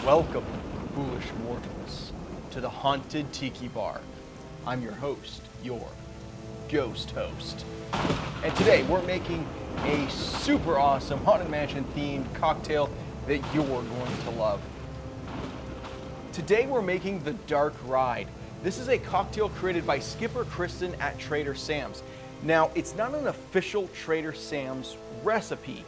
Welcome, foolish mortals, to the Haunted Tiki Bar. I'm your host, your ghost host. And today we're making a super awesome Haunted Mansion themed cocktail that you're going to love. Today we're making the Dark Ride. This is a cocktail created by Skipper Cristian at Trader Sam's. Now, it's not an official Trader Sam's recipe.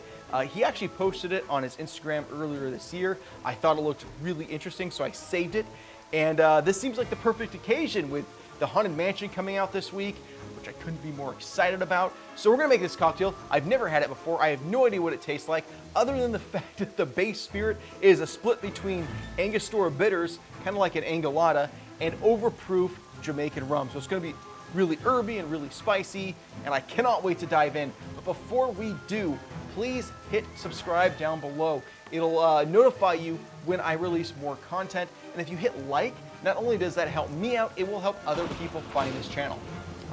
He actually posted it on his Instagram earlier this year. I thought it looked really interesting, so I saved it. And this seems like the perfect occasion with the Haunted Mansion coming out this week, which I couldn't be more excited about. So we're gonna make this cocktail. I've never had it before. I have no idea what it tastes like, other than the fact that the base spirit is a split between Angostura Bitters, kind of like an Angolada, and Overproof Jamaican rum. So it's gonna be really herby and really spicy, and I cannot wait to dive in. But before we do, please hit subscribe down below. It'll notify you when I release more content. And if you hit like, not only does that help me out, it will help other people find this channel.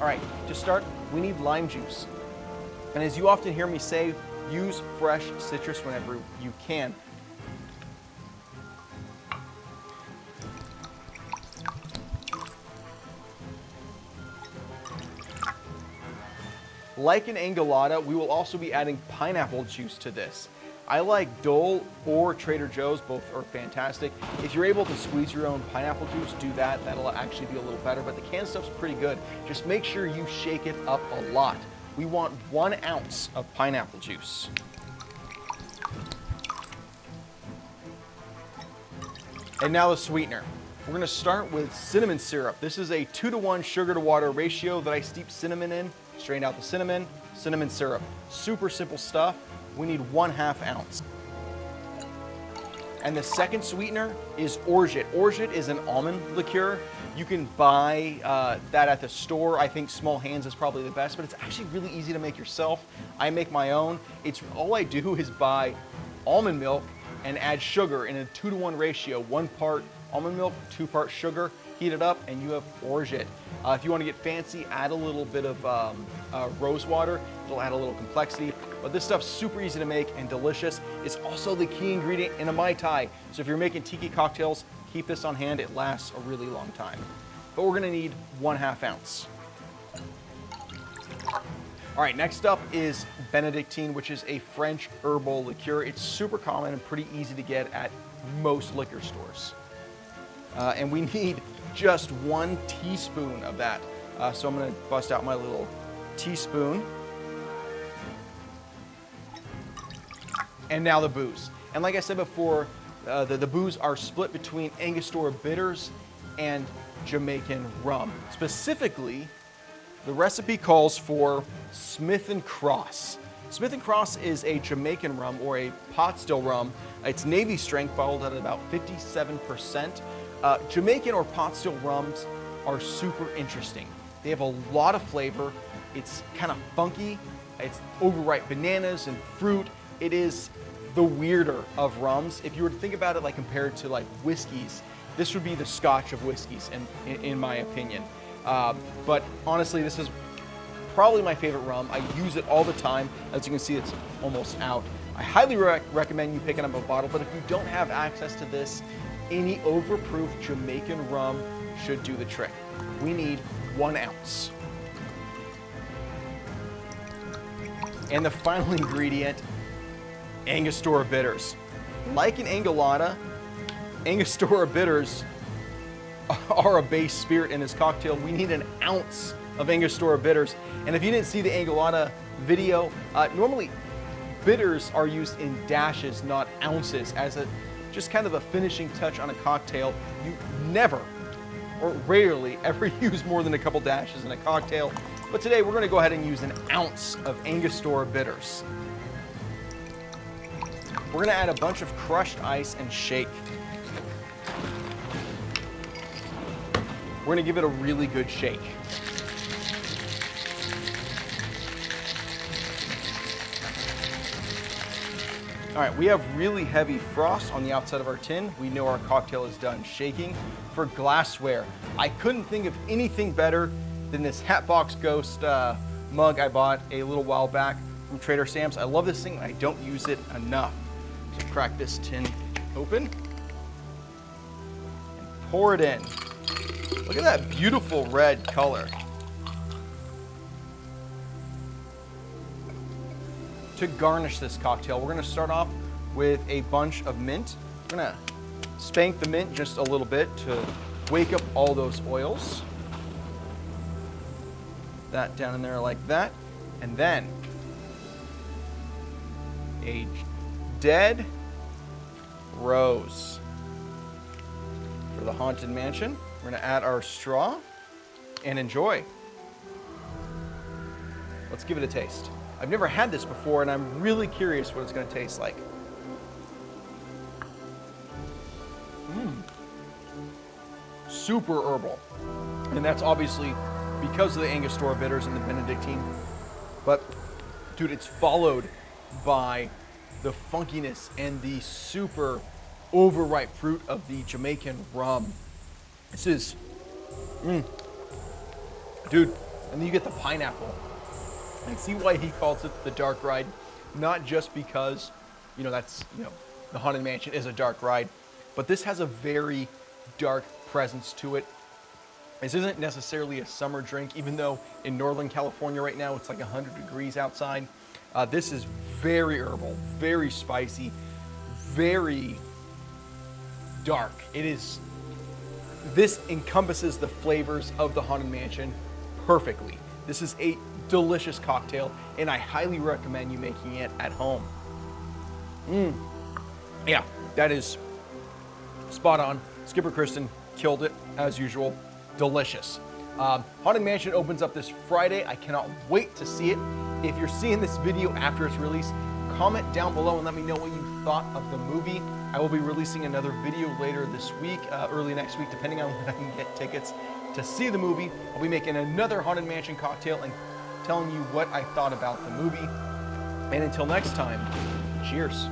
All right, to start, we need lime juice. And as you often hear me say, use fresh citrus whenever you can. Like an Angolada, we will also be adding pineapple juice to this. I like Dole or Trader Joe's, both are fantastic. If you're able to squeeze your own pineapple juice, do that. That'll actually be a little better, but the canned stuff's pretty good. Just make sure you shake it up a lot. We want 1 ounce of pineapple juice. And now the sweetener. We're gonna start with cinnamon syrup. This is a 2-to-1 sugar to water ratio that I steep cinnamon in. Strain out the cinnamon, cinnamon syrup. Super simple stuff. We need 1/2 ounce. And the second sweetener is Orgeat. Orgeat is an almond liqueur. You can buy that at the store. I think Small Hands is probably the best, but it's actually really easy to make yourself. I make my own. All I do is buy almond milk and add sugar in a 2-to-1 ratio. 1 part almond milk, 2 parts sugar. Heat it up and you have Orgeat. If you want to get fancy, add a little bit of rose water. It'll add a little complexity. But this stuff's super easy to make and delicious. It's also the key ingredient in a Mai Tai. So if you're making tiki cocktails, keep this on hand. It lasts a really long time. But we're gonna need 1/2 ounce. All right, next up is Benedictine, which is a French herbal liqueur. It's super common and pretty easy to get at most liquor stores. And we need just 1 teaspoon of that. So I'm gonna bust out my little teaspoon. And now the booze. And like I said before, the booze are split between Angostura Bitters and Jamaican rum. Specifically, the recipe calls for Smith & Cross. Smith & Cross is a Jamaican rum or a pot still rum. It's Navy strength, bottled at about 57%. Jamaican or pot still rums are super interesting. They have a lot of flavor. It's kind of funky. It's overripe bananas and fruit. It is the weirder of rums. If you were to think about it like compared to like whiskeys, this would be the Scotch of whiskeys in my opinion. But honestly, this is probably my favorite rum. I use it all the time. As you can see, it's almost out. I highly recommend you picking up a bottle, but if you don't have access to this, any Overproof Jamaican rum should do the trick. We need 1 ounce. And the final ingredient, Angostura Bitters. Like an Angolada, Angostura Bitters are a base spirit in this cocktail. We need 1 ounce of Angostura Bitters. And if you didn't see the Angolada video, normally bitters are used in dashes, not ounces, as just kind of a finishing touch on a cocktail. You never, or rarely, ever use more than a couple dashes in a cocktail. But today we're gonna go ahead and use 1 ounce of Angostura Bitters. We're gonna add a bunch of crushed ice and shake. We're gonna give it a really good shake. All right, we have really heavy frost on the outside of our tin. We know our cocktail is done shaking. For glassware, I couldn't think of anything better than this Hatbox Ghost mug I bought a little while back from Trader Sam's. I love this thing, I don't use it enough. So crack this tin open. pour it in. Look at that beautiful red color. To garnish this cocktail, we're gonna start off with a bunch of mint. We're gonna spank the mint just a little bit to wake up all those oils. That down in there like that. And then a dead rose for the Haunted Mansion. We're gonna add our straw and enjoy. Let's give it a taste. I've never had this before and I'm really curious what it's gonna taste like. Super herbal. And that's obviously because of the Angostura Bitters and the Benedictine. But dude, it's followed by the funkiness and the super overripe fruit of the Jamaican rum. This is, dude, and then you get the pineapple. I see why he calls it the dark ride, not just because, that's, the Haunted Mansion is a dark ride, but this has a very dark presence to it. This isn't necessarily a summer drink, even though in Northern California right now, it's like 100 degrees outside. This is very herbal, very spicy, very dark. This encompasses the flavors of the Haunted Mansion perfectly. This is a delicious cocktail, and I highly recommend you making it at home. Yeah, that is spot on. Skipper Cristian killed it, as usual. Delicious. Haunted Mansion opens up this Friday. I cannot wait to see it. If you're seeing this video after its release, comment down below and let me know what you thought of the movie. I will be releasing another video later this week, early next week, depending on when I can get tickets to see the movie. I'll be making another Haunted Mansion cocktail and telling you what I thought about the movie. And until next time, cheers.